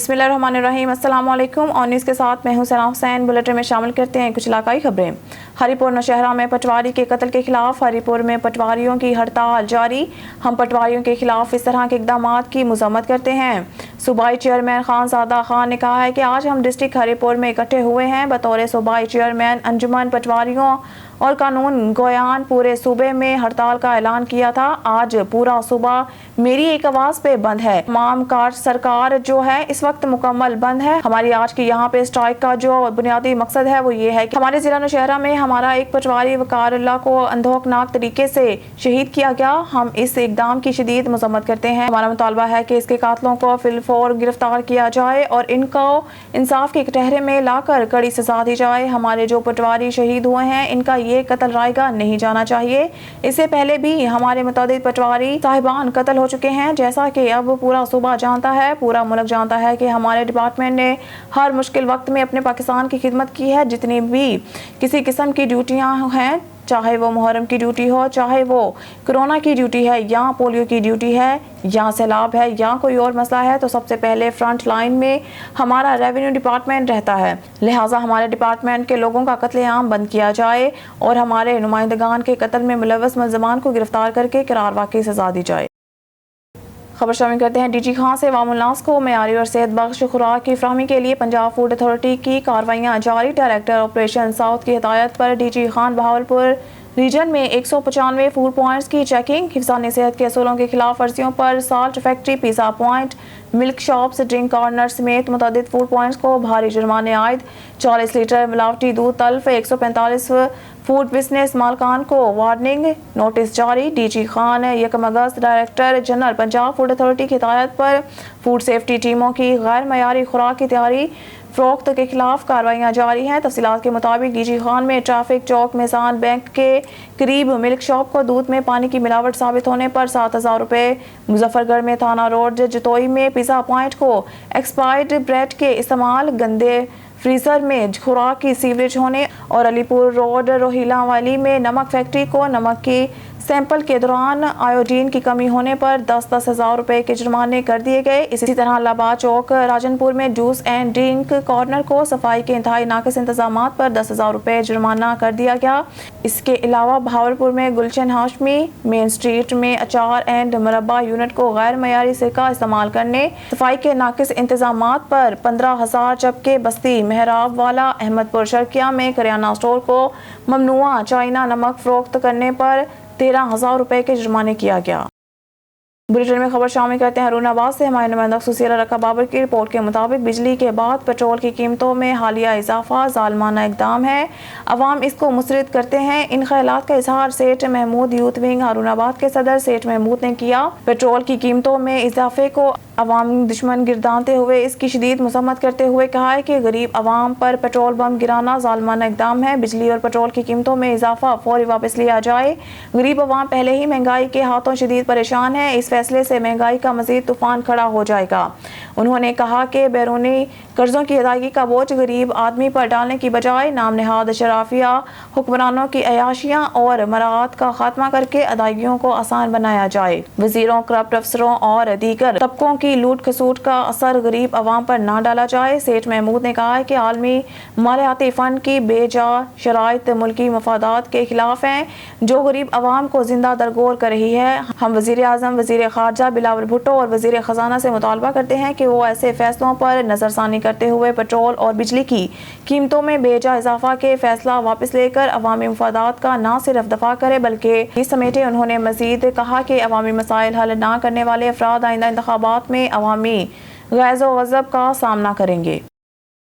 बिस्मिल्लाहिर्रहमानिर्रहीम। अस्सलाम वालेकुम। और न्यूज़ के साथ मैं हूं सना हुसैन। बुलेटिन में शामिल करते हैं कुछ इलाकाई खबरें। हरिपुर नौशहरा में पटवारी के कत्ल के खिलाफ हरिपुर में पटवारियों की हड़ताल जारी। हम पटवारियों के खिलाफ इस तरह के इक़दामात की मज़म्मत करते हैं। सूबाई चेयरमैन खानज़ादा खान ने कहा है कि आज हम डिस्ट्रिक्ट हरिपुर में इकट्ठे हुए हैं। बतौर सूबाई चेयरमैन अंजुमन पटवारियों और कानून गोयान पूरे सूबे में हड़ताल का ऐलान किया था। आज पूरा सूबा मेरी एक आवाज़ पे बंद है। तमाम कार सरकार जो है इस वक्त मुकम्मल बंद है। हमारी आज की यहाँ पे स्ट्राइक का जो बुनियादी मकसद है वो ये है कि हमारे जिला नौशहरा में हमारा एक पटवारी वकारल्ला को अंधोखनाक तरीके से शहीद किया गया। हम इस इकदाम की शदीद मजम्मत करते हैं। हमारा मुतालबा है कि इसके कातलों को फिलफौर गिरफ्तार किया जाए और इनको इंसाफ के कटहरे में लाकर कड़ी सजा दी जाए। हमारे जो पटवारी शहीद हुए हैं इनका ये कत्ल रायगा नहीं जाना चाहिए। इससे पहले भी हमारे मुतादिद पटवारी साहिबान कत्ल हो चुके हैं। जैसा कि अब पूरा सूबा जानता है, पूरा मुल्क जानता है कि हमारे डिपार्टमेंट ने हर मुश्किल वक्त में अपने पाकिस्तान की खिदमत की है। जितनी भी किसी किस्म की ड्यूटियां हैं, चाहे वो मुहर्रम की ड्यूटी हो, चाहे वो कोरोना की ड्यूटी है, या पोलियो की ड्यूटी है, या सैलाब है, या कोई और मसला है, तो सबसे पहले फ्रंट लाइन में हमारा रेवेन्यू डिपार्टमेंट रहता है। लिहाजा हमारे डिपार्टमेंट के लोगों का कत्लेआम बंद किया जाए और हमारे नुमाइंदगान के कत्ल में मुलव्वस मुल्ज़मान को गिरफ्तार करके करार वाक़ई सजा दी जाए। खबर शामिल करते हैं। डीजी खान से अवामुन्नास को मयारी और सेहत बख्श खुराक की फराहमी के लिए पंजाब फूड अथॉरिटी की कार्रवाइयाँ जारी। डायरेक्टर ऑपरेशन साउथ की हिदायत पर डीजी खान बहावलपुर रीजन में 195 फूड पॉइंट्स की चेकिंग। हिफ्ज़ान सेहत के असूलों के खिलाफ वर्जियों पर salt factory, pizza point, milk shops, drink corner समेत मुतअद्दिद फूड पॉइंट्स को भारी जुर्माने आयद। 40 लीटर मिलावटी दूध तल्फ। 145 फूड बिजनेस मालकान को वार्निंग नोटिस जारी। डीजी खान 1 अगस्त director general Punjab food authority की हिदायत पर फूड सेफ्टी टीमों की गैर मयारी खुराक की तैयारी फरोख्त के खिलाफ कार्रवाइयाँ जारी हैं। तफसीलात के मुताबिक डीजी खान में ट्रैफिक चौक मेज़ान बैंक के करीब मिल्क शॉप को दूध में पानी की मिलावट साबित होने पर 7,000 रुपये। मुजफ्फरगढ़ में थाना रोड जतोई में पिज़्ज़ा पॉइंट को एक्सपायर्ड ब्रेड के इस्तेमाल, गंदे फ्रीजर में खुराक की सीवरेज होने और अलीपुर रोड रोहिला वाली में नमक फैक्ट्री को नमक की सैंपल के दौरान आयोडीन की कमी होने पर 10-10 हज़ार रुपये के जुर्माने कर दिए गए। इसी तरह लाबा चौक राजनपुर में जूस एंड ड्रिंक कॉर्नर को सफाई के इंतहाई नाकिस इंतजामात पर 10,000 रुपये जुर्माना कर दिया गया। इसके अलावा भावलपुर में गुलशन हाशमी मेन स्ट्रीट में अचार एंड मुरब्बा यूनिट को गैर मयारी सिरका इस्तेमाल करने, सफाई के नाकिस इंतजामात पर 15,000, जबकि बस्ती मेहराब वाला अहमदपुर शर्किया में करियाना स्टोर को ममनुआ चाइना नमक फरोख्त करने पर 13,000 रुपये के जुर्माने किया गया। बुलेटिन में खबर शामिल करते हैं। हरुणाबाद से हमारे नुमाइंदा सुसीरा रका बाबर की रिपोर्ट के मुताबिक बिजली के बाद पेट्रोल की कीमतों में हालिया इजाफा जालमाना इकदाम है। अवाम इसको मुस्तरद करते हैं। इन ख्यालात का इजहार सेठ महमूद यूथ विंग हरुणाबाद के सदर सेठ महमूद ने किया। पेट्रोल की कीमतों में इजाफे को अवाम दुश्मन गिरदानते हुए इसकी शदीद मजम्मत करते हुए कहा है कि गरीब अवाम पर पेट्रोल बम गिराना जालमाना इकदाम है। बिजली और पेट्रोल की कीमतों में इजाफा फौरी वापस लिया जाए। गरीब अवाम पहले ही महंगाई के हाथों शदीद परेशान है। इस फैसले से महंगाई का मजीद तूफान खड़ा हो जाएगा। उन्होंने कहा कि बैरूनी कर्जों की अदायगी का बोझ गरीब आदमी पर डालने की बजाय नाम नहाद शराफिया हुक्मरानों की अयाशियाँ और मराआत का खात्मा करके अदायगियों को आसान बनाया जाए। वजीरों, करप्ट अफसरों और दीगर तबकों की लूट खसूट का असर गरीब अवाम पर ना डाला जाए। सेठ महमूद ने कहा है कि आलमी मालियाती फंड की बेजा शराइत मुल्की मफादात के खिलाफ हैं जो गरीब अवाम को जिंदा दरगोर कर रही है। हम वजीर आजम, वजीर खारजा बिलावल भुट्टो और वजीर खजाना से मुतालबा करते हैं कि वो ऐसे फैसलों पर नजरसानी करते हुए पेट्रोल और बिजली की कीमतों में बेजा इजाफा के फैसला वापस लेकर अवामी मफादात का न सिर्फ दफा करे बल्कि इस समेटे। उन्होंने मजीद कहा कि अवामी मसाइल हल न करने वाले अफराद आइंदा इंतखाबात में अवामी गैज़ो गज़ब का सामना करेंगे।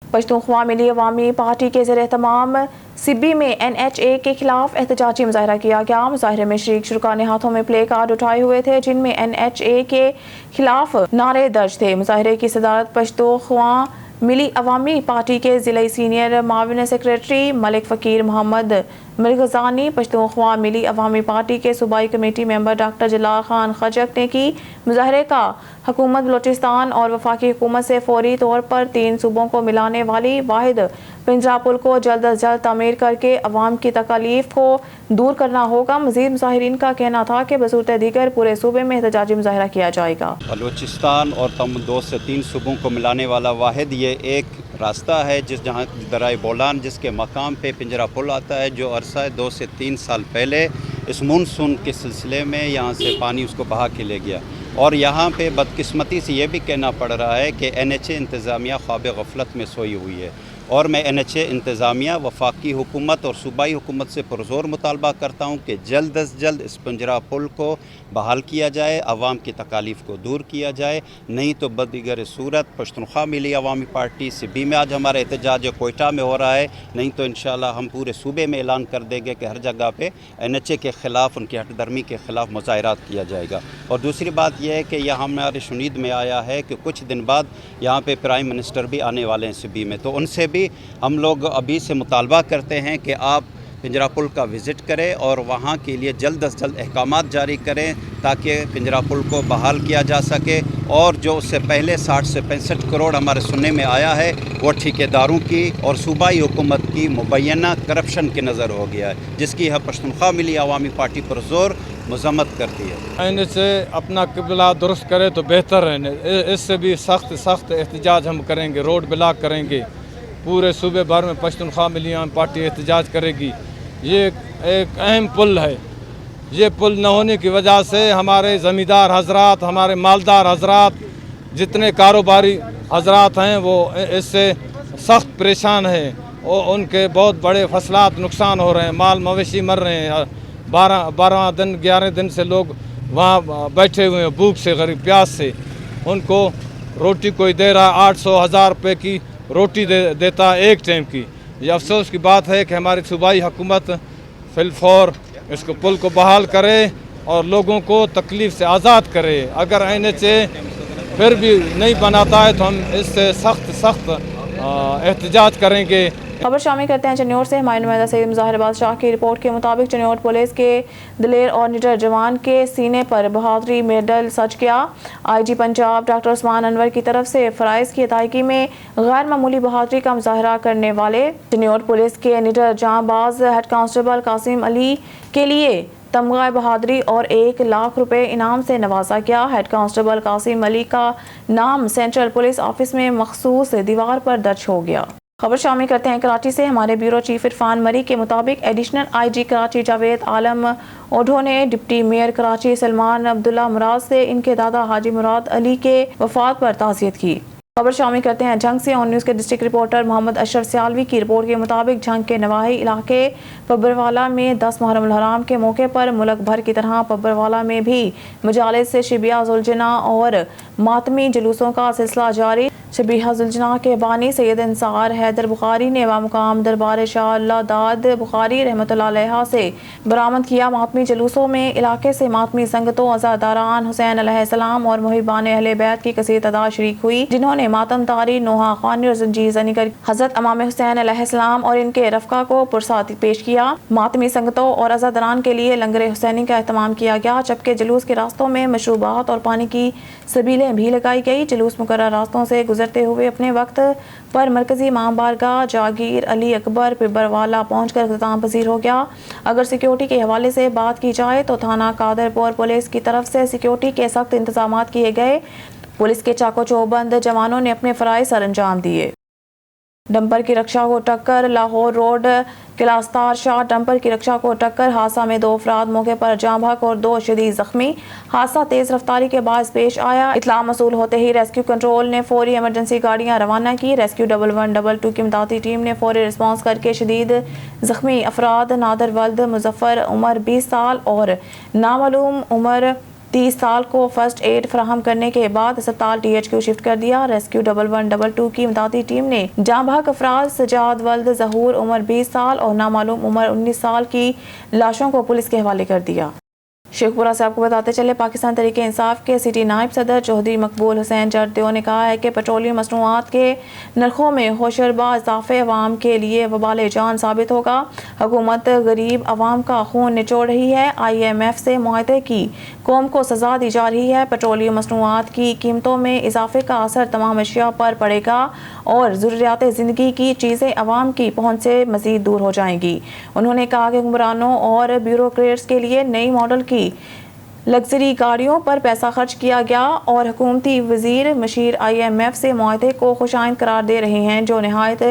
पश्तूनख्वा मिली अवामी पार्टी के ज़रिए तमाम सिब्बी में NHA के खिलाफ एहतजाजी मुजाहरा किया गया। मुजाहरे में शरीक शुरा ने हाथों में प्ले कार्ड उठाए हुए थे जिनमें NHA के खिलाफ नारे दर्ज थे। मुजाहरे की सदारत पश्तूनख्वा मिली अवामी पार्टी के ज़िले सीनियर माविन सेक्रेटरी मलिक फ़कीर मोहम्मद मिर्गज़ानी, पश्तूनख्वा मिली अवामी पार्टी के सूबाई कमेटी मेंबर डॉक्टर जलाल खान खजक ने की। मुजाहरे का हुकूमत बलोचिस्तान और वफाकी हुकूमत से फौरी तौर पर 3 सूबों को मिलाने वाली वाहिद पिंजरा पुल को जल्द अज जल्द तामीर करके अवाम की तकालीफ को दूर करना होगा। मजीद मुजाहिरीन का कहना था कि बसूरत दीगर पूरे सूबे में एहतजाजी मुजाहरा किया जाएगा। बलूचिस्तान और तम 2 से 3 सूबों को मिलाने वाला वाहिद ये एक रास्ता है जहाँ दराए बोलान जिसके मकाम पे पिंजरा पुल आता है, जो अरसा 2 से 3 साल पहले इस मानसून के सिलसिले में यहाँ से पानी उसको बहा के ले गया। और यहाँ पे बदकिस्मती से ये भी कहना पड़ रहा है कि NHA इंतज़ामिया ख्वाब गफलत में सोई हुई है, और मैं NHA इंतज़ामिया, वफाकी हुकूमत और सूबाई हुकूमत से पुरज़ोर मुतालबा करता हूँ कि जल्द अज जल्द इस पिंजरा पुल को बहाल किया जाए, आवाम की तकालीफ को दूर किया जाए। नहीं तो बदीगर सूरत पश्तूनख्वा मिली अवामी पार्टी सिबी में आज हमारा एहतजाज कोयटा में हो रहा है, नहीं तो इंशाअल्लाह हम पूरे सूबे में ऐलान कर देंगे कि हर जगह पे NHA के ख़िलाफ़, उनकी हटदर्मी के ख़िलाफ़ मुज़ाहरात किया जाएगा। और दूसरी बात यह है कि यह हमारे शुनीद में आया है कि कुछ दिन बाद यहाँ पे प्राइम मिनिस्टर भी आने वाले हैं सिबी में, तो उनसे भी हम लोग अभी से मुतालबा करते हैं कि आप पिंजरा पुल का विज़िट करें और वहाँ के लिए जल्द अज जल्द अहकामात जारी करें ताकि पिंजरा पुल को बहाल किया जा सके। और जो उससे पहले 60 से 65 करोड़ हमारे सुनने में आया है वो ठेकेदारों की और सूबाई हुकूमत की मुबैना करप्शन की नज़र हो गया है, जिसकी यह पश्तूनख्वा मिली अवामी पार्टी पर ज़ोर मजम्मत करती है। इनसे अपना किबला दुरुस्त करे तो बेहतर है, इससे भी सख्त एहतजाज हम करेंगे, रोड ब्लॉक करेंगे, पूरे सूबे भर में पश्तूनख्वा मिलिया पार्टी एहतजाज करेगी। ये एक अहम पुल है, ये पुल न होने की वजह से हमारे ज़मींदार हजरात, हमारे मालदार हजरात, जितने कारोबारी हजरात हैं वो इससे सख्त परेशान हैं और उनके बहुत बड़े फसलात नुकसान हो रहे हैं, माल मवेशी मर रहे हैं। 12 दिन 11 दिन से लोग वहाँ बैठे हुए हैं भूख से, गरीब प्यास से। उनको रोटी कोई दे रहा है 800-1000 रुपये की रोटी देता है एक टाइम की। ये अफसोस की बात है कि हमारी सूबाई हुकूमत फिलफौर इसको पुल को बहाल करे और लोगों को तकलीफ़ से आज़ाद करे। अगर NHA फिर भी नहीं बनाता है तो हम इससे सख्त एहतजाज करेंगे। खबर शामिल करते हैं चन्योर से। हमारे नुमाइंदा सईद मुज़ाहिर बादशाह की रिपोर्ट के मुताबिक चन्योर पुलिस के दिलेर और निडर जवान के सीने पर बहादुरी मेडल सज गया। IG पंजाब डॉक्टर उस्मान अनवर की तरफ से फ़राइज़ की अदायगी में गैर मामूली बहादुरी का मुज़ाहरा करने वाले चन्योर पुलिस के निडर जांबाज हेड कांस्टेबल कासिम अली के लिए तमगा बहादुरी और 1 लाख रुपए इनाम से नवाजा गया। हेड कांस्टेबल कासिम अली का नाम सेंट्रल पुलिस ऑफिस में मखसूस दीवार पर दर्ज हो गया। खबर शामिल करते हैं कराची से। हमारे ब्यूरो चीफ इरफान मरी के मुताबिक एडिशनल IG कराची जावेद आलम ओढो ने डिप्टी मेयर कराची सलमान अब्दुल्ला मुराद से इनके दादा हाजी मुराद अली के वफात पर ताज़ियत की। खबर शामिल करते हैं जंग से। ऑन न्यूज़ के डिस्ट्रिक्ट रिपोर्टर मोहम्मद अशरफ सियालवी की रिपोर्ट के मुताबिक जंग के नवाही इलाके पब्बरवाला में 10 मुहर्रम हराम के मौके पर मुल्क भर की तरह पब्बरवाला में भी मजालिस से शबिया जुलजना और मातमी जुलूसों का सिलसिला जारी। शबीहा जुलजना के बानी सैयद इंसार हैदर बुखारी ने बामुकाम दरबार शाह अल्लाह दाद बुखारी रहमतुल्लाह अलैहा से बरामद किया। मातमी जुलूसों में इलाके से मातमी संगतों, अज़ादारान हुसैन अलैहिस्सलाम और मुहिबान अहले बैत की कसीर तादाद शरीक हुई, जिन्होंने मातम तारी, नोहा खानी और जंजीर ज़नी कर हज़रत इमाम हुसैन अलैहिस्सलाम और इनके रफ़का को पुरसाद पेश किया। मातमी संगतों और अज़ादारान के लिए लंगर हुसैनी का एहतमाम किया गया, जबकि जुलूस के रास्तों में मशरूबात और पानी की सबीलें भी लगाई गई। जुलूस मुकर्रर रास्तों से गुजरते हुए अपने वक्त पर मरकजी इमाम बारगाह जागीर अली अकबर पिब्बरवाला पहुंचकर इख्तिताम पजीर हो गया। अगर सिक्योरिटी के हवाले से बात की जाए तो थाना कादरपुर पुलिस की तरफ से सिक्योरिटी के सख्त इंतजाम किए गए। पुलिस के चाको चौबंद जवानों ने अपने फ़राइज़ सर अंजाम दिए। डंपर की रक्षा को टक्कर। लाहौर रोड किलास्तार शाह डंपर की रक्षा को टक्कर। हादसा में 2 अफराद मौके पर जाँ बहक और 2 शदीद जख्मी। हादसा तेज रफ्तारी के बायस पेश आया। इतला मसूल होते ही रेस्क्यू कंट्रोल ने फौरी इमरजेंसी गाड़ियां रवाना की। रेस्क्यू 1112 की इमदादी टीम ने फौरी रिस्पॉन्स करके शदीद जख्मी अफराद नादर वल्द मुजफ्फर उम्र 20 साल और नामालूम उम्र 30 साल को फर्स्ट एड फराहम करने के बाद अस्पताल THQ शिफ्ट कर दिया। रेस्क्यू 1112 की इमदादी टीम ने जाँ बहक अफराद सजाद वल्द जहूर उम्र 20 साल और नामालूम उम्र 19 साल की लाशों को पुलिस के हवाले कर दिया। शेखपुरा से आपको बताते चले, पाकिस्तान तहरीक इंसाफ के सिटी नायब सदर चौधरी मकबूल हुसैन जरदेव ने कहा है कि पेट्रोलियम मसनूआत के नरखों में होशरबा इजाफे अवाम के लिए वबाल जान साबित होगा। हुकूमत गरीब अवाम का खून निचोड़ रही है। IMF से मुआहदे की कौम को सजा दी जा रही है। पेट्रोलियम मसनूआत की कीमतों में इजाफे का असर तमाम अशिया पर पड़ेगा और ज़रूरियात ज़िंदगी की चीज़ें अवाम की पहुँच से मज़ीद दूर हो जाएंगी। उन्होंने कहा कि हुक्मरानों और ब्यूरोक्रेट्स के लिए नई मॉडल की लग्जरी गाड़ियों पर पैसा खर्च किया गया और हुकूमती वज़ीर मशीर IMF से मुआहदे को खुशाइंद करार दे रहे हैं, जो नहायत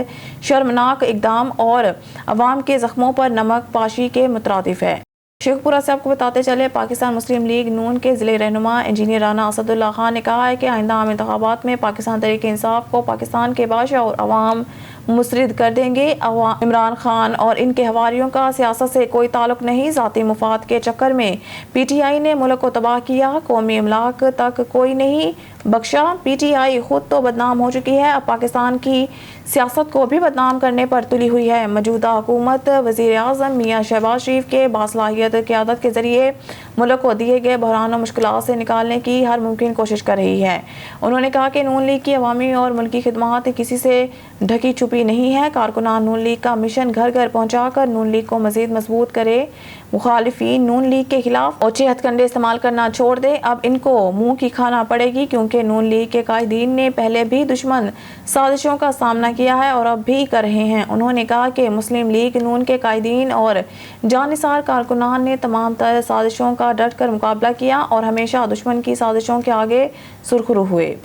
शर्मनाक इक़दाम और अवाम के ज़ख्मों पर नमक पाशी के मुतरादिफ है। शेखपुरा से आपको बताते चले, पाकिस्तान मुस्लिम लीग नून के ज़िले रहनुमा इंजीनियर राना असदुल्ला खान ने कहा है कि आइंदा आम इंतखाबात में पाकिस्तान तहरीक इंसाफ को पाकिस्तान के बादशाह और अवाम मुस्तरद कर देंगे। इमरान खान और इनके हवारियों का सियासत से कोई ताल्लुक नहीं। ज़ाती मुफाद के चक्कर में PTI ने मुल्क को तबाह किया, कौमी अमलाक तक कोई नहीं बख्शा। PTI खुद तो बदनाम हो चुकी है, अब पाकिस्तान की सियासत को भी बदनाम करने पर तुली हुई है। मौजूदा हुकूमत वज़ीर आज़म मियाँ शहबाज शरीफ के बासलाहियत क़यादत के ज़रिए मुल्क को दिए गए बहरान और मुश्किलात से निकालने की हर मुमकिन कोशिश कर रही है। उन्होंने कहा कि नून लीग की अवामी और मुल्की खिदमत किसी से ढकी छुपी नहीं है। कारकुनान नून लीग का मिशन घर घर पहुँचा कर नून लीग को मज़ीद मजबूत करे। मुखालिफिन नून लीग के खिलाफ ओछे हथकंडे इस्तेमाल करना छोड़ दे, अब इनको मुंह की खाना पड़ेगी, क्योंकि नून लीग के कायदीन ने पहले भी दुश्मन साजिशों का सामना किया है और अब भी कर रहे हैं। उन्होंने कहा कि मुस्लिम लीग नून के कायदीन और जानिसार कारकुनान ने तमाम तरह साजिशों का डट कर मुकाबला किया और हमेशा दुश्मन की साजिशों के आगे सुरखरू हुए।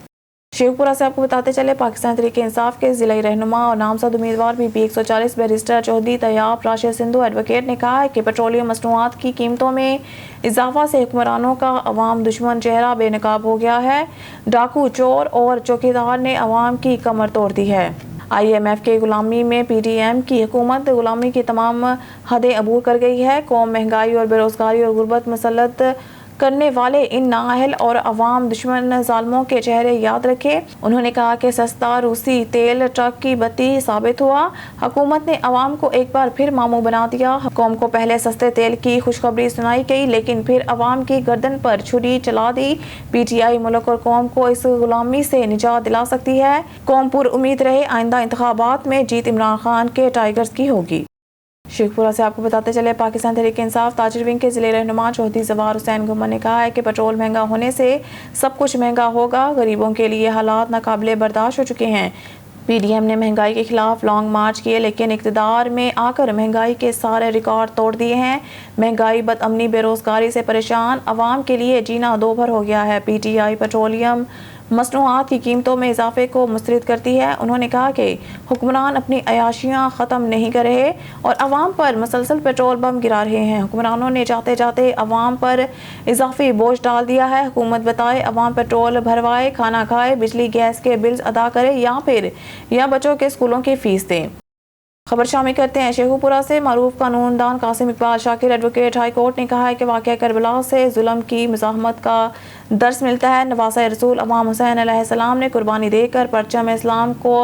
शेखपुरा से आपको बताते चले, पाकिस्तान तहरीक इंसाफ के ज़िला रहनुमा और नामजद उम्मीदवार BP 140 barrister Chaudhry Tayyab Rashid Sindhu advocate ने कहा है कि पेट्रोलियम मसनूआत की कीमतों में इजाफा से हुक्मरानों का अवाम दुश्मन चेहरा बेनकाब हो गया है। डाकू, चोर और चौकीदार ने अवाम की कमर तोड़ दी है। IMF के गुलामी में PDM की हुकूमत गुलामी की तमाम हदें अबूर कर गई है। कौम महंगाई और बेरोजगारी और गुर्बत मसलत करने वाले इन नाअहल और अवाम दुश्मन जालमों के चेहरे याद रखे। उन्होंने कहा कि सस्ता रूसी तेल ट्रक की बत्ती साबित हुआ। हुकूमत ने अवाम को एक बार फिर मामू बना दिया। कौम को पहले सस्ते तेल की खुशखबरी सुनाई गई, लेकिन फिर अवाम की गर्दन पर छुरी चला दी। PTI मुल्क और कौम को इस गुलामी से निजात दिला सकती है। कौम पुर उम्मीद रहे, आइंदा इंतखाबात में जीत इमरान खान के टाइगर्स की होगी। शेखपुरा से आपको बताते चले, पाकिस्तान तहरीक इंसाफ ताजिर विंग के ज़िले रहनुमा चौधरी जवार हुसैन गुम्मन ने कहा है कि पेट्रोल महंगा होने से सब कुछ महंगा होगा। गरीबों के लिए हालात नाकाबिले बर्दाश्त हो चुके हैं। PDM ने महंगाई के खिलाफ लॉन्ग मार्च किए, लेकिन इक़्तिदार में आकर महंगाई के सारे रिकॉर्ड तोड़ दिए हैं। महंगाई, बदअमनी, बेरोजगारी से परेशान अवाम के लिए जीना दोभर हो गया है। PTI पेट्रोलियम मसनूआत की कीमतों में इजाफे को मुस्तरद करती है। उन्होंने कहा कि हुक्मरान अपनी अयाशियाँ ख़त्म नहीं कर रहे और अवाम पर मसलसल पेट्रोल बम गिरा रहे हैं। हुक्मरानों ने जाते जाते अवाम पर इजाफी बोझ डाल दिया है। हुकूमत बताए अवाम पेट्रोल भरवाए, खाना खाए, बिजली गैस के बिल्स अदा करे या बच्चों के स्कूलों की फीस दें। खबर शामिल करते हैं शेखपुरा से। मारूफ कानूनदान Qasim Iqbal Shakir advocate high court ने कहा है कि वाक़या करबला से जुल्म की मुज़ाहमत का दर्स मिलता है। नवासा रसूल इमाम हुसैन अलैहिस्सलाम ने कुर्बानी देकर परचम इस्लाम को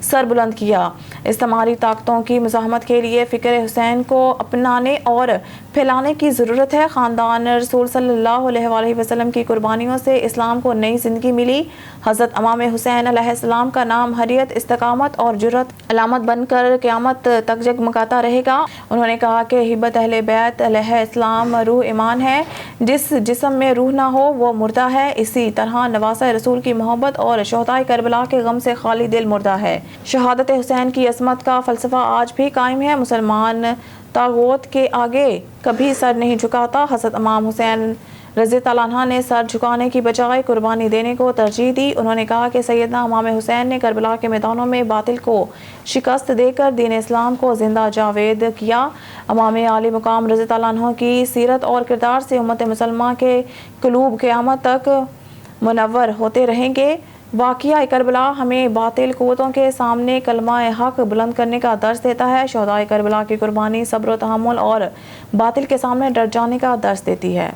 सर बुलंद किया। इस्तेमारी ताकतों की मुज़ाहमत के लिए फ़िक्र हुसैन को अपनाने और फैलाने की ज़रूरत है। ख़ानदान रसूल सल्लल्लाहु अलैहि वसल्लम की कुर्बानियों से इस्लाम को नई ज़िंदगी मिली। हज़रत इमाम हुसैन अलैहिस्सलाम का नाम हरियत, इस्तकामत और जुर्रत अलामत बनकर क़यामत तक जगमगाता रहेगा। उन्होंने कहा कि हिब्बत अहले बैत अलैहिस्सलाम रूह ईमान है। जिस जिस्म में रूह ना हो वो मुर्दा है। इसी तरह नवासा रसूल की मोहब्बत और शोहदाए करबला के गम से खाली दिल मुर्दा है। शहादत हुसैन की असमत का फ़लसफ़ा आज भी कायम है। मुसलमान तागूत के आगे कभी सर नहीं झुकाता। हज़रत इमाम हुसैन रज़ी अल्लाह अन्हा ने सर झुकाने की बजाय कुर्बानी देने को तरजीह दी। उन्होंने कहा कि सैयदना इमाम हुसैन ने करबला के मैदानों में बातिल को शिकस्त देकर दीन इस्लाम को जिंदा जावेद किया। इमाम आली मुकाम रज़ी अल्लाह अन्हा की सीरत और किरदार से उम्मत मुसलमा के क़ुलूब क़यामत तक मुनव्वर होते रहेंगे। वाक़या करबला हमें बातिल क़ुव्वतों के सामने कलमा हक़ बुलंद करने का दर्स देता है। शोहदाए करबला की कुर्बानी सब्र व तहम्मुल और बातिल के सामने डट जाने का दर्स देती है।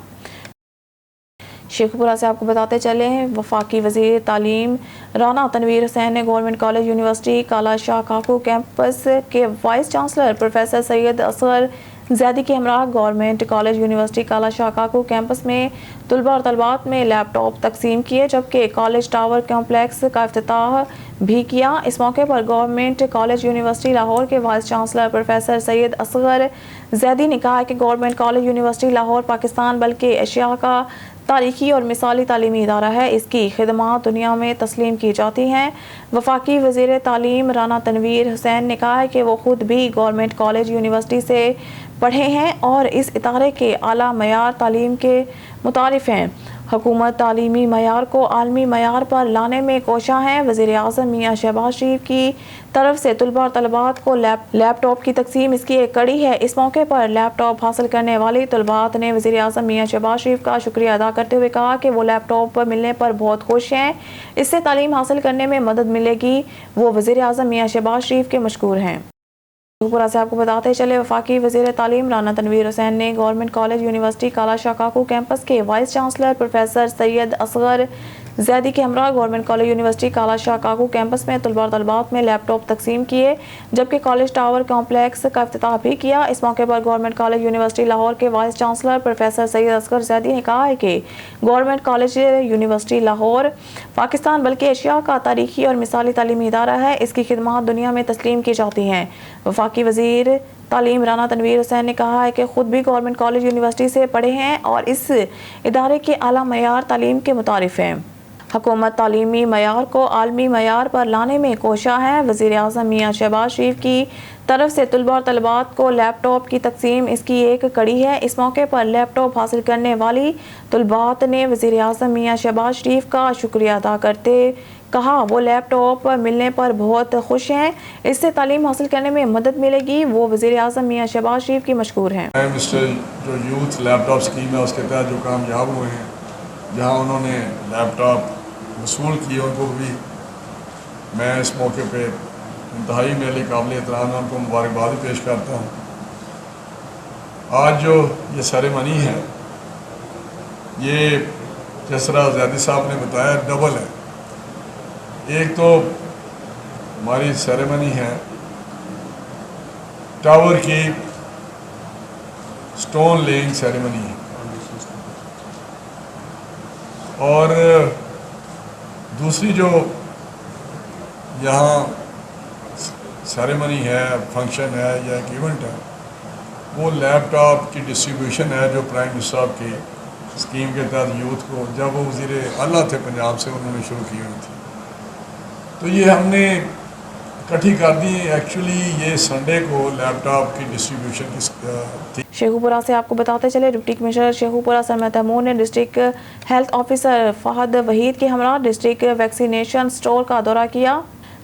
शेखपुरा से आपको बताते चले, वफाकी वज़ीर तालीम राना तनवीर हुसैन ने government college university Kala Shah Kaku campus के vice chancellor professor Syed Asghar زیادی کے ہمراہ گورنمنٹ کالج یونیورسٹی کالا شاہ کاکو کیمپس میں طلباء اور طالبات میں لیپ ٹاپ تقسیم کیے، جبکہ کالج ٹاور کمپلیکس کا افتتاح بھی کیا۔ اس موقع پر گورنمنٹ کالج یونیورسٹی لاہور کے وائس چانسلر پروفیسر سید اصغر زیدی نے کہا کہ government college university Lahore Pakistan بلکہ ایشیا کا تاریخی اور مثالی تعلیمی ادارہ ہے، اس کی خدمات دنیا میں تسلیم کی جاتی ہیں۔ وفاقی وزیر تعلیم رانا تنویر حسین نے کہا کہ وہ خود بھی گورنمنٹ کالج یونیورسٹی سے پڑھے ہیں اور اس ادارے کے اعلیٰ معیار تعلیم کے متعارف ہیں۔ حکومت تعلیمی معیار کو عالمی معیار پر لانے میں کوشاں ہے۔ وزیر اعظم میاں شہباز شریف کی طرف سے طلباء اور طالبات کو لیپ ٹاپ کی تقسیم اس کی ایک کڑی ہے۔ اس موقع پر لیپ ٹاپ حاصل کرنے والی طلبات نے وزیر اعظم میاں شہباز شریف کا شکریہ ادا کرتے ہوئے کہا کہ وہ لیپ ٹاپ ملنے پر بہت خوش ہیں، اس سے تعلیم حاصل کرنے میں مدد ملے گی۔ وہ وزیر اعظم میاں شہباز شریف کے مشکور ہیں۔ پورا سے آپ کو بتاتے چلے وفاقی وزیر تعلیم رانا تنویر حسین نے گورنمنٹ کالج یونیورسٹی کالا شاہ کاکو کیمپس کے وائس چانسلر پروفیسر سید اصغر زیدی کے ہمراہ گورنمنٹ کالج یونیورسٹی کالا شاہ کاکو کیمپس میں طلباء اور طالبات میں لیپ ٹاپ تقسیم کیے، جبکہ کالج ٹاور کمپلیکس کا افتتاح بھی کیا۔ اس موقع پر گورنمنٹ کالج یونیورسٹی لاہور کے وائس چانسلر پروفیسر سید اصغر زیدی نے کہا کہ government college university Lahore Pakistan بلکہ ایشیا کا تاریخی اور مثالی تعلیمی ادارہ ہے، اس کی خدمات دنیا میں تسلیم کی جاتی ہیں۔ وفاقی وزیر تعلیم رانا تنویر حسین نے کہا ہے کہ خود بھی گورنمنٹ کالج یونیورسٹی سے پڑھے ہیں اور اس ادارے کے اعلیٰ معیار تعلیم کے متعارف ہیں۔ حکومت تعلیمی معیار کو عالمی معیار پر لانے میں کوشاں ہے۔ وزیر اعظم میاں شہباز شریف کی طرف سے طلباء اور طالبات کو لیپ ٹاپ کی تقسیم اس کی ایک کڑی ہے۔ اس موقع پر لیپ ٹاپ حاصل کرنے والی طلبات نے وزیر اعظم میاں شہباز شریف کا شکریہ ادا کرتے کہا وہ لیپ ٹاپ ملنے پر بہت خوش ہیں، اس سے تعلیم حاصل کرنے میں مدد ملے گی۔ وہ وزیر اعظم میاں شہباز شریف کی مشکور ہیں۔ جو یوتھ لیپ ٹاپ اسکیم ہے اس کے تحت جو کامیاب ہوئے ہیں، جہاں انہوں نے لیپ ٹاپ وصول کیے، ان کو بھی میں اس موقع پہ انتہائی میرے قابل احترام ان کو مبارکباد پیش کرتا ہوں۔ آج جو یہ سیریمنی ہے یہ جس طرح زیدی صاحب نے بتایا ڈبل ہے۔ ایک تو ہماری سیریمنی ہے ٹاور کی سٹون لیئنگ سیریمنی ہے، اور دوسری جو یہاں سیریمنی ہے، فنکشن ہے یا ایک ایونٹ ہے، وہ لیپ ٹاپ کی ڈسٹریبیوشن ہے جو پرائم منسٹر صاحب کی اسکیم کے تحت یوتھ کو جب وہ وزیر اعلیٰ تھے پنجاب سے انہوں نے شروع کی ہوئی تھی، تو یہ ہم نے اکٹھی کر دی۔ ایکچولی یہ سنڈے کو لیپ ٹاپ کی ڈسٹریبیوشن کی تھی۔ شیخوپورہ سے آپ کو بتاتے چلے ڈپٹی کمشنر شیخوپورہ سرمد تیمور نے district health officer Fahad Waheed کے ہمراہ ڈسٹرکٹ ویکسینیشن سٹور کا دورہ کیا۔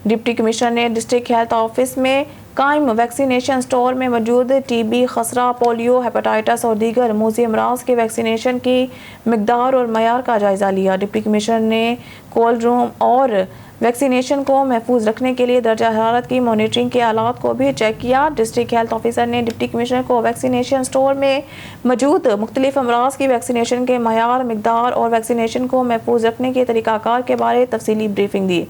ڈپٹی کمشنر نے ڈسٹرکٹ ہیلتھ آفس میں قائم ویکسینیشن سٹور میں موجود ٹی بی، خسرہ، پولیو، ہیپاٹائٹس اور دیگر موذی امراض کے ویکسینیشن کی مقدار اور معیار کا جائزہ لیا۔ ڈپٹی کمشنر نے کولڈ روم اور ویکسینیشن کو محفوظ رکھنے کے لیے درجہ حرارت کی مانیٹرنگ کے آلات کو بھی چیک کیا۔ ڈسٹرکٹ ہیلتھ آفیسر نے ڈپٹی کمشنر کو ویکسینیشن سٹور میں موجود مختلف امراض کی ویکسینیشن کے معیار، مقدار اور ویکسینیشن کو محفوظ رکھنے کے طریقہ کار کے بارے تفصیلی بریفنگ دی۔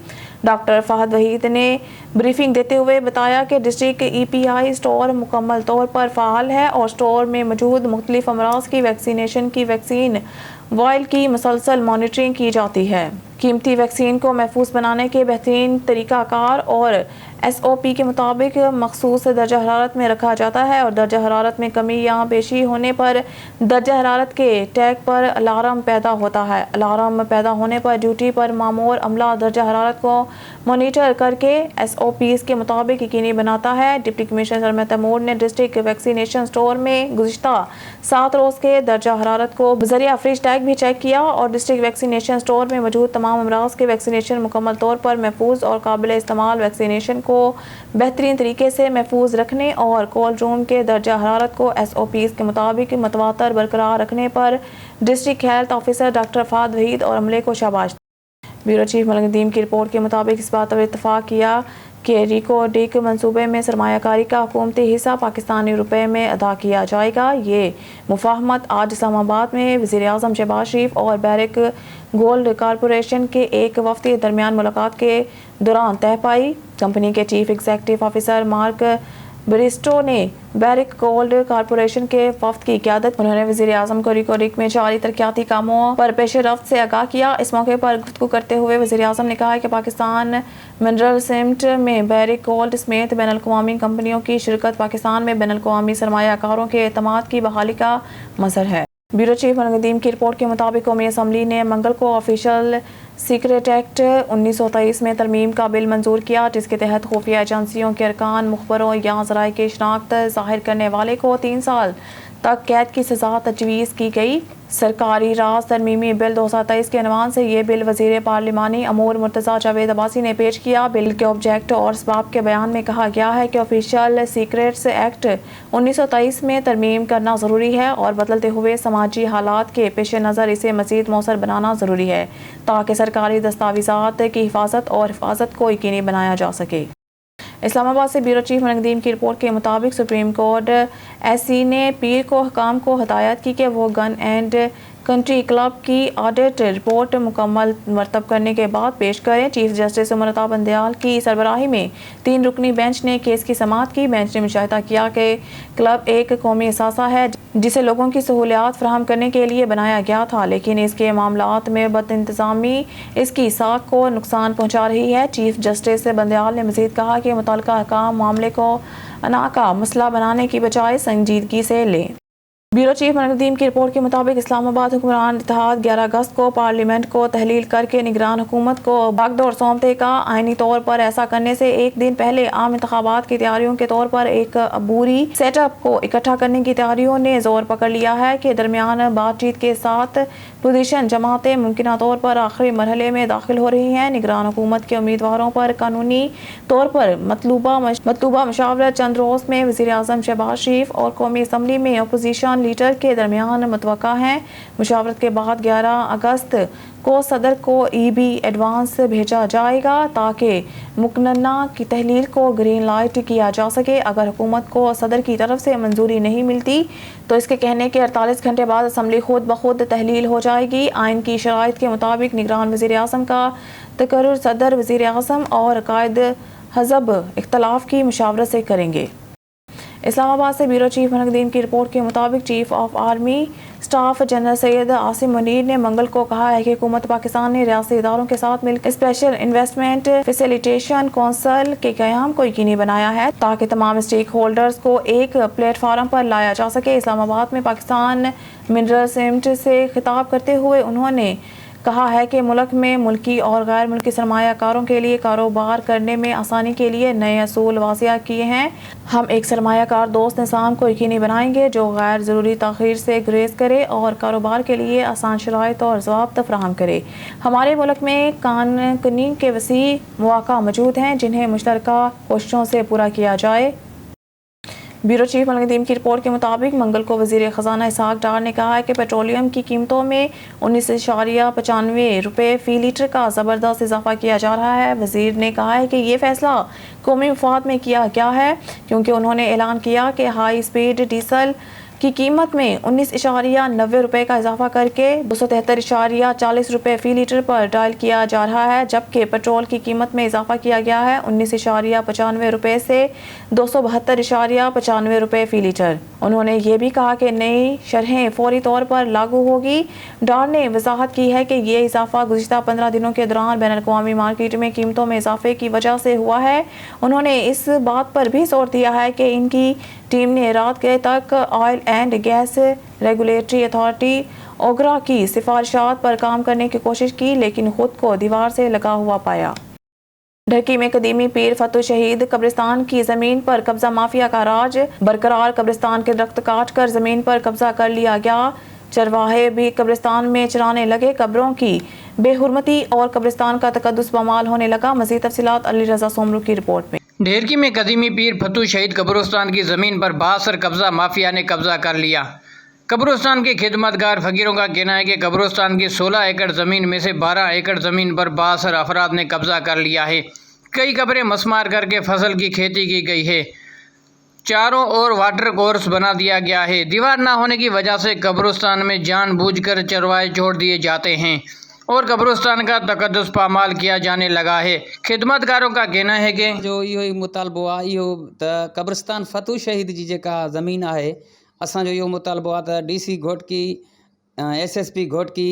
ڈاکٹر فہد وحید نے بریفنگ دیتے ہوئے بتایا کہ ڈسٹرکٹ ای پی آئی سٹور مکمل طور پر فعال ہے اور سٹور میں موجود مختلف امراض کی ویکسینیشن کی ویکسین وائل کی مسلسل مانیٹرنگ کی جاتی ہے۔ قیمتی ویکسین کو محفوظ بنانے کے بہترین طریقہ کار اور ایس او پی کے مطابق مخصوص درجہ حرارت میں رکھا جاتا ہے اور درجہ حرارت میں کمی یا بیشی ہونے پر درجہ حرارت کے ٹیگ پر الارم پیدا ہوتا ہے۔ الارم پیدا ہونے پر ڈیوٹی پر مامور عملہ درجہ حرارت کو مانیٹر کر کے ایس او پیز کے مطابق یقینی بناتا ہے۔ ڈپٹی کمشنر سرمد تیمور نے ڈسٹرکٹ ویکسینیشن سٹور میں گزشتہ 7 روز کے درجہ حرارت کو بذریعہ فریج ٹیگ بھی چیک کیا اور ڈسٹرکٹ ویکسینیشن سٹور میں موجود تمام امراض کے ویکسینیشن مکمل طور پر محفوظ اور قابل استعمال ویکسینیشن کو بہترین طریقے سے محفوظ رکھنے اور کولڈ روم کے درجہ حرارت کو ایس او پیز کے مطابق متواتر برقرار رکھنے پر district health officer doctor Fahad Waheed اور عملے کو شاباش۔ بیورو چیف ملک ندیم کی رپورٹ کے مطابق اس بات پر اتفاق کیا کہ ریکو ڈیک منصوبے میں سرمایہ کاری کا حکومتی حصہ پاکستانی روپے میں ادا کیا جائے گا۔ یہ مفاہمت آج اسلام آباد میں وزیر اعظم شہباز شریف اور بیرک گولڈ کارپوریشن کے ایک وفد کے درمیان ملاقات کے دوران طے پائی۔ کمپنی کے chief executive officer mark Bairstow ने बैरिक गोल्ड कॉरपोरेशन के वफ्द की क़यादत। उन्होंने वज़ीर आज़म को रिको रिक में जारी तरक्याती कामों पर पेश रफ्त से आगाह किया। इस मौके पर गुफ्तगू करते हुए वज़ीर आज़म ने कहा कि पाकिस्तान मिनरल सीमेंट में बैरिक गोल्ड समेत बैनुल-अक़वामी कंपनियों की शिरकत पाकिस्तान में बैनुल-अक़वामी सरमायाकारों के एतमाद की बहाली का मज़हर है। ब्यूरो चीफ नदीम की रिपोर्ट के मुताबिक कौमी असम्बली ने मंगल को ऑफिशियल सीक्रेट एक्ट 1923 में तरमीम का बिल मंजूर किया, जिसके तहत खुफिया एजेंसियों के अरकान, मुखबरों या ज़राए की शनाख्त ज़ाहिर करने वाले को 3 साल तक कैद की सज़ा तजवीज़ की गई। सरकारी राज तरमीमी बिल 2023 के अनवान से ये बिल वज़ीर पार्लिमानी अमूर मुर्तज़ा जावेद अब्बासी ने पेश किया। बिल के ऑब्जेक्ट और इसबाब के बयान में कहा गया है कि ऑफिशियल सीक्रेट्स एक्ट 1923 में तरमीम करना ज़रूरी है और बदलते हुए समाजी हालात के पेश नज़र इसे मज़ीद मौसर बनाना ज़रूरी है, ताकि सरकारी दस्तावेज़ात की हिफाजत को यकीनी बनाया जा सके। इस्लामाबाद से ब्यूरो चीफ नदीम की रिपोर्ट के मुताबिक सुप्रीम कोर्ट एससी ने पीर को हुकाम को हदायत की कि वो गन एंड कंट्री क्लब की ऑडिट रिपोर्ट मुकम्मल मरतब करने के बाद पेश करें। चीफ जस्टिस उमर अता बंदयाल की सरबराही में 3 रुकनी बेंच ने केस की समाअत की। बेंच ने मुशाहिदा किया कि क्लब एक कौमी असासा है जिसे लोगों की सहूलियात फराहम करने के लिए बनाया गया था, लेकिन इसके मामलात में बदइंतज़ामी इसकी साख को नुकसान पहुँचा रही है। चीफ जस्टिस बंदयाल ने मज़ीद कहा कि मुतल्लिका हकाम मामले को अना का मसला बनाने की बजाय संजीदगी से लें। ब्यूरो चीफ नदीम की रिपोर्ट के मुताबिक इस्लामाबाद हुक्मरान इत्तेहाद 11 अगस्त को पार्लियामेंट को तहलील करके निगरान हुकूमत को बागडोर सौंप देगा। आईनी तौर पर ऐसा करने से एक दिन पहले आम इंतखाबात की तैयारियों के तौर पर एक अबूरी सेटअप को इकट्ठा करने की तैयारियों ने जोर पकड़ लिया है कि दरमियान बातचीत के साथ पोजीशन जमातें मुमकिन तौर पर आखिरी मरहले में दाखिल हो रही हैं। निगरान हुकूमत के उम्मीदवारों पर कानूनी तौर पर मतलूबा मशावरत चंद रोज में वज़ीर आज़म शहबाज शरीफ और कौमी असम्बली में अपोजिशन लीडर के दरमियान मुतवक्का है। मुशावरत के बाद 11 अगस्त को सदर को ईबी एडवांस भेजा जाएगा ताकि मुकन्ना की तहलील को ग्रीन लाइट किया जा सके। अगर हुकूमत को सदर की तरफ से मंजूरी नहीं मिलती तो इसके कहने के 48 घंटे बाद असम्बली खुद ब खुद तहलील हो जाएगी। आइन की शराइत के मुताबिक निगरान वज़ीर आज़म का तकर्रुर सदर वज़ीर आज़म और कायद हज़ब इख्तलाफ की मुशावरत से करेंगे। इस्लामाबाद से ब्यूरो चीफ नदीम की रिपोर्ट के मुताबिक chief of army staff general Syed Asim Munir ने मंगल को कहा है कि हुकूमत पाकिस्तान ने रियासती इदारों के साथ मिलकर स्पेशल इन्वेस्टमेंट फैसिलिटेशन काउंसिल के क़याम को यकीनी बनाया है ताकि तमाम स्टेक होल्डर्स को एक प्लेटफार्म पर लाया जा सके। इस्लामाबाद में पाकिस्तान मिनरल सीमेंट से खिताब करते हुए उन्होंने कहा है कि मुल्क में मुल्की और गैर मुल्की सरमायाकारों के लिए कारोबार करने में आसानी के लिए नए असूल वाज़िया किए हैं। हम एक सरमायाकार दोस्त निज़ाम को यकीनी बनाएंगे जो गैर ज़रूरी ताख़ीर से गुरेज करे और कारोबार के लिए आसान शराइत और ज़वाब्त फराहम करे। हमारे मुल्क में कानूनी के वसी मौक़ा मौजूद हैं जिन्हें मुश्तरका कोशिशों से पूरा किया जाए। ब्यूरो चीफ नदीम की रिपोर्ट के मुताबिक मंगल को वज़ीर ख़जाना इसहाक डार ने कहा है कि पेट्रोलियम की कीमतों में 19.95 रुपये फ़ी लीटर का ज़बरदस्त इजाफा किया जा रहा है। वज़ीर ने कहा है कि ये फ़ैसला कौमी मफाद में किया गया है क्योंकि उन्होंने ऐलान किया कि हाई स्पीड डीजल की कीमत में 19.90 रुपये का इजाफा करके 273.40 रुपये फ़ी लीटर पर डायल किया जा रहा है, जबकि पेट्रोल की कीमत में इजाफा किया गया है 19.95 रुपये से 272.95 रुपये फ़ी लीटर। उन्होंने ये भी कहा कि नई शरहें फौरी तौर पर लागू होगी। डार ने वजाहत की है कि ये इजाफा गुज़िश्ता 15 दिनों के दौरान बैनुल-अक़वामी मार्केट में कीमतों में इजाफे की वजह से हुआ है। उन्होंने इस बात पर भी जोर दिया है कि इनकी टीम ने रात गए तक oil and gas regulatory authority OGRA की सिफारिशात पर काम करने की कोशिश की, लेकिन खुद को दीवार से लगा हुआ पाया। ढकी में कदीमी पीर फतू शहीद कब्रिस्तान की जमीन पर कब्जा माफिया का राज बरकरार। कब्रिस्तान के दरख्त काट कर जमीन पर कब्जा कर लिया गया। चरवाहे भी कब्रिस्तान में चराने लगे। कब्रों की बेहुरमती और कब्रिस्तान का तकद्दुस बमाल होने लगा। मज़ीद तफसीलात अली रज़ा सोमरू की रिपोर्ट में। ढेरकी में कदीमी पीर फतू शहीद कब्रिस्तान की ज़मीन पर बासर कब्जा माफिया ने कब्जा कर लिया। कब्रिस्तान के खिदमतगार फकीरों का कहना है कि कब्रिस्तान की 16 एकड़ ज़मीन में से 12 एकड़ ज़मीन पर बासर अफराद ने कब्जा कर लिया है। कई कब्रें मसमार करके फसल की खेती की गई है। चारों ओर वाटर कोर्स बना दिया गया है। दीवार ना होने की वजह से कब्रिस्तान में जानबूझकर चरवाहे छोड़ दिए जाते हैं। اور قبرستان کا تقدس پامال کیا جانے لگا ہے۔ خدمتگاروں کا کہنا ہے کہ جو इहो मुतालबो आहे इहो त कब्रिस्तान फ़तू शहीद जी जेका ज़मीन आहे असांजो इहो मुतालबो आहे त DC घोटकी SSP घोटकी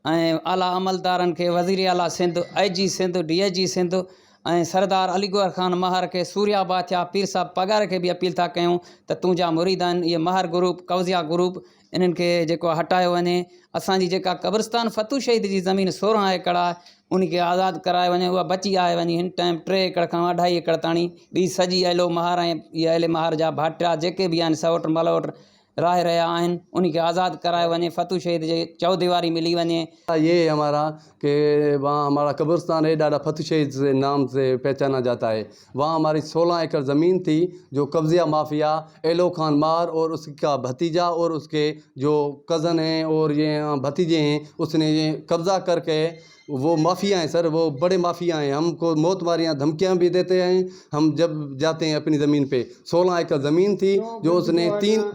ऐं आला अमलदारनि खे वज़ीर आला सिंध IG सिंध DIG सिंध ऐं सरदार अलीगौर ख़ान महर खे सूर्या बादशाह पीर साहब पगार खे बि अपील था कयूं त तुंहिंजा मुरीद आहिनि इहे महर ग्रुप कवज़िया ग्रुप इन्हनि खे जेको हटायो वञे। असांजी जेका कब्रिस्तान फ़तू शहीद जी ज़मीन 16 एकड़ आहे उन खे आज़ादु कराए वञे। उहा बची आहे वञी हिन टाइम 3 एकड़ खां 2.5 एकड़ ताणी ॿी सॼी अहलो महर ऐं इहे अहले महर जा भाटिया जेके बि आहिनि सवट मलवट राह रहिया आहिनि उन खे आज़ादु कराए वञे। फ़तू शहीद जे चौदीवारी मिली वञे। ये हमारा कि वहाँ हमारा कब्रिस्तान है डाडा फ़तू शहीद से नाम से पहचाना जाता है। वहाँ हमारी 16 एकड़ ज़मीन थी जो कब्ज़िया माफिया एलो खान मार और उसका भतीजा और उसके जो कज़न हैं और ये भतीजे हैं उसने ये कब्ज़ा करके वो माफिया हैं सर, वो बड़े माफिया हैं। हमको मौत मारियाँ धमकियाँ भी देते हैं हम जब जाते हैं अपनी ज़मीन पे। 16 एकड़ ज़मीन थी जो उसने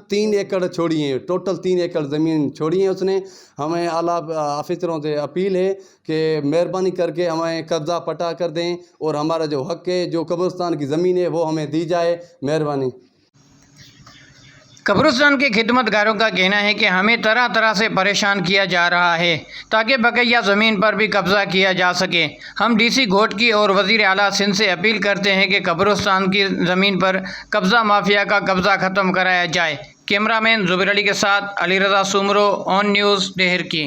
तीन एकड़ छोड़ी है, टोटल 3 एकड़ ज़मीन छोड़ी है उसने। हमें आला ऑफिसरों से अपील है कि मेहरबानी करके हमें कब्ज़ा पटा कर दें और हमारा जो हक़ है जो कब्रिस्तान की ज़मीन है वो हमें दी जाए, मेहरबानी। कब्रिस्तान के खिदमतगारों का कहना है कि हमें तरह तरह से परेशान किया जा रहा है ताकि बकैया ज़मीन पर भी कब्ज़ा किया जा सके। हम DC घोटकी और वज़ीर आला सिंध से अपील करते हैं कि कब्रिस्तान की ज़मीन पर कब्ज़ा माफिया का कब्ज़ा ख़त्म कराया जाए। कैमरामैन ज़ुबैर अली के साथ अली रज़ा सुमरो, ऑन न्यूज़ डेहर की।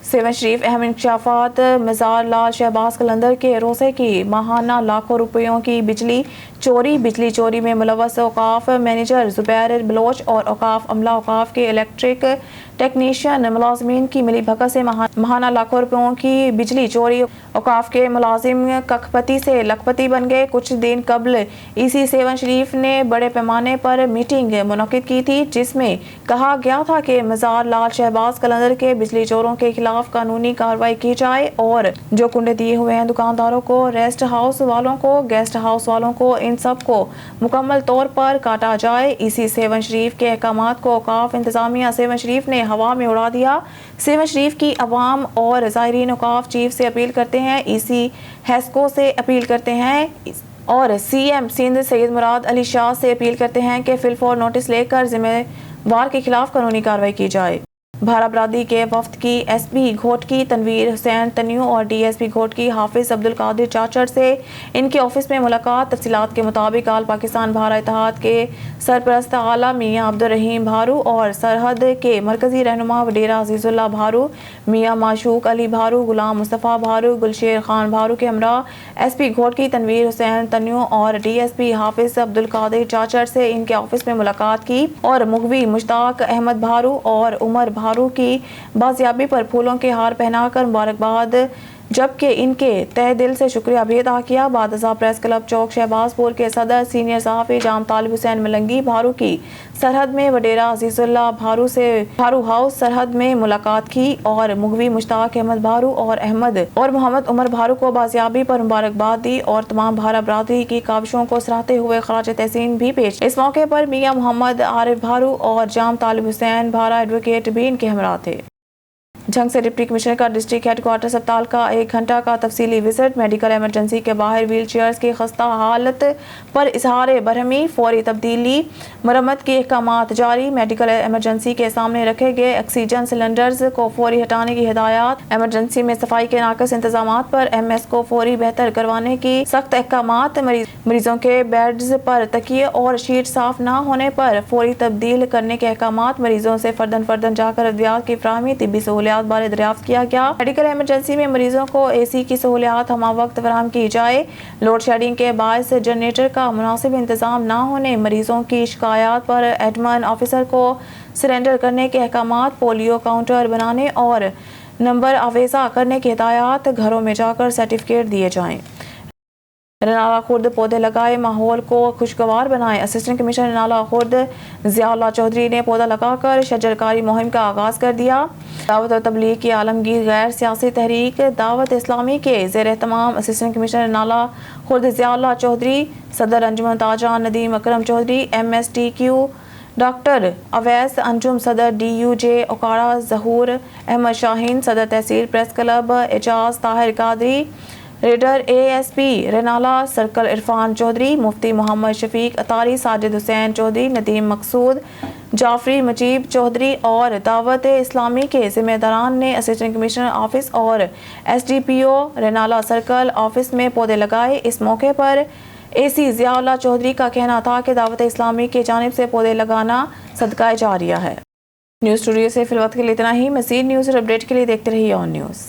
सेवन शरीफ अहम इंकशाफात मज़ार लाल शहबाज कलंदर के रोज़े की माहाना लाखों रुपयों की बिजली चोरी में मुलव्वस औकाफ मैनेजर ज़ुबैर बलोच और औकाफ अमला औकाफ के इलेक्ट्रिक टेक्नीशियन मुलाजमीन की मिली भगत से माहाना लाखों रुपयों की बिजली चोरी। औकाफ के मुलाजिम कखपति से लखपति बन गए। कुछ दिन कबल EC सेवन शरीफ ने बड़े पैमाने पर मीटिंग मुनक्किद की थी जिसमें कहा गया था कि मज़ार लाल शहबाज कलंदर के बिजली चोरों के खिलाफ कानूनी कार्रवाई की जाए और जो कुंडे दिए हुए हैं दुकानदारों को, रेस्ट हाउस वालों को, गेस्ट हाउस वालों को, इन सब को मुकम्मल तौर पर काटा जाए। EC सेवन शरीफ के अहकामात को औकाफ इंतजामिया सेवन शरीफ ने हवा में उड़ा दिया। सेवन शरीफ की अवाम और ज़ायरीन औकाफ चीफ से अपील करते हैं, EC हेस्को से अपील करते हैं और CM सिंध सैयद मुराद अली शाह से अपील करते हैं कि फिलफौर नोटिस लेकर जिम्मेवार के खिलाफ कानूनी कार्रवाई की जाए। भारा बरादरी के वफ्द की SP घोटकी तनवीर हुसैन तन्यू और DSP घोटकी हाफिज अब्दुल कादिर चाचड़ से इनके ऑफिस में मुलाकात। तफसीलात के मुताबिक आल पाकिस्तान भारा इत्तेहाद के सरपरस्त आला मियाँ अब्दुल रहीम भारू और सरहद के मरकजी रहनुमा वडेरा अजीजुल्लाह भारू, मियाँ माशूक अली भारू, गुलाम मुस्तफ़ा भारू, गुलशेर खान भारू के हमरा SP घोटकी तनवीर हुसैन तन्यू और DSP हाफिज अब्दुल कादिर चाचड़ से इनके ऑफिस में मुलाकात की और मुगवी मुश्ताक अहमद भारू और उमर भारू की बाजियाबी पर फूलों के हार पहनाकर मुबारकबाद जबकि इनके तहे दिल से शुक्रिया भी अदा किया। बादशाह प्रेस क्लब चौक शहबाजपुर के सदर सीनियर सहाफ़ी जाम तालिब हुसैन मलंगी भारू की सरहद में वडेरा अजीजुल्लाह भारू से भारू हाउस सरहद में मुलाकात की और मुगवी मुश्ताक अहमद भारू और मोहम्मद उमर भारू को बाजियाबी पर मुबारकबाद दी और तमाम भारा बरादरी की काविशों को सराहते हुए खराज तहसीन भी पेश। इस मौके पर मियाँ मोहम्मद आरिफ भारू और जाम तालिब हुसैन भारा एडवोकेट भी इनके हमरा थे। झंग से डिप्टी कमिश्नर का डिस्ट्रिक्ट हेडक्वार्टर अस्पताल का 1 घंटा का तफसीली विजिट। मेडिकल इमरजेंसी के बाहर व्हील चेयर्स की खस्ता हालत पर इजहार बरहमी, फौरी तब्दीली मरम्मत के अहकामात जारी। मेडिकल इमरजेंसी के सामने रखे गए ऑक्सीजन सिलेंडर्स को फौरी हटाने की हिदायत। इमरजेंसी में सफाई के नाकस इंतजाम पर MS को फौरी बेहतर करवाने की सख्त अहकामात। मरीजों के बेड्स पर तकिए और शीट साफ न होने पर फौरी तब्दील करने के अहकामात। मरीजों से फर्दन जाकर अद्वियात की फराहमी, तिब्बी सहूलियात बारे दरियाफ्त किया गया। मेडिकल इमरजेंसी में मरीजों को AC की सहूलियात हमा वक्त फराहम की जाए। लोड शेडिंग के बायस जनरेटर का मुनासिब इंतजाम न होने मरीजों की शिकायत पर एडमिन ऑफिसर को सरेंडर करने के अहकामात। पोलियो काउंटर बनाने और नंबर आवेजा करने की हिदायत। घरों में जाकर सर्टिफिकेट दिए जाएं। रनाला खुर्द पौधे लगाए, माहौल को खुशगवार बनाएं। असिस्टेंट कमिश्नर रनाला खुर्द ज़ियाउल्लाह चौधरी ने पौधा लगाकर शजरकारी मुहिम का आगाज़ कर दिया। दावत और तबलीग की आलमगीर गैर सियासी तहरीक दावत इस्लामी के ज़ेर एहतमाम असिस्टेंट कमिश्नर रनाला खुर्द ज़ियाउल्लाह चौधरी, सदर अंजुमन ताजा नदीम अकरम चौधरी, MSTQ डॉक्टर अवैस अंजुम, सदर DUJ ओकाड़ा ज़हूर अहमद शाहीन, सदर तहसील press club Ejaz Tahir Qadri, reader ASP Renala circle Irfan Chaudhry, Mufti Muhammad Shafiq Attari, Sajid Hussain Chaudhry, Nadeem Maqsood, Jafri Mujeeb Chaudhry और दावत इस्लामी के ज़िम्मेदारान ने असिस्टेंट कमिश्नर ऑफिस और SDPO रेनाला सर्कल ऑफिस में पौधे लगाए। इस मौके पर AC ज़ियाउल्लाह चौधरी का कहना था कि दावत इस्लामी की जानिब से पौधे लगाना सदका जारिया है। न्यूज़ स्टूडियो से फिलहाल के लिए इतना ही। मज़ीद न्यूज़ और अपडेट के लिए देखते रहिए ऑन न्यूज़।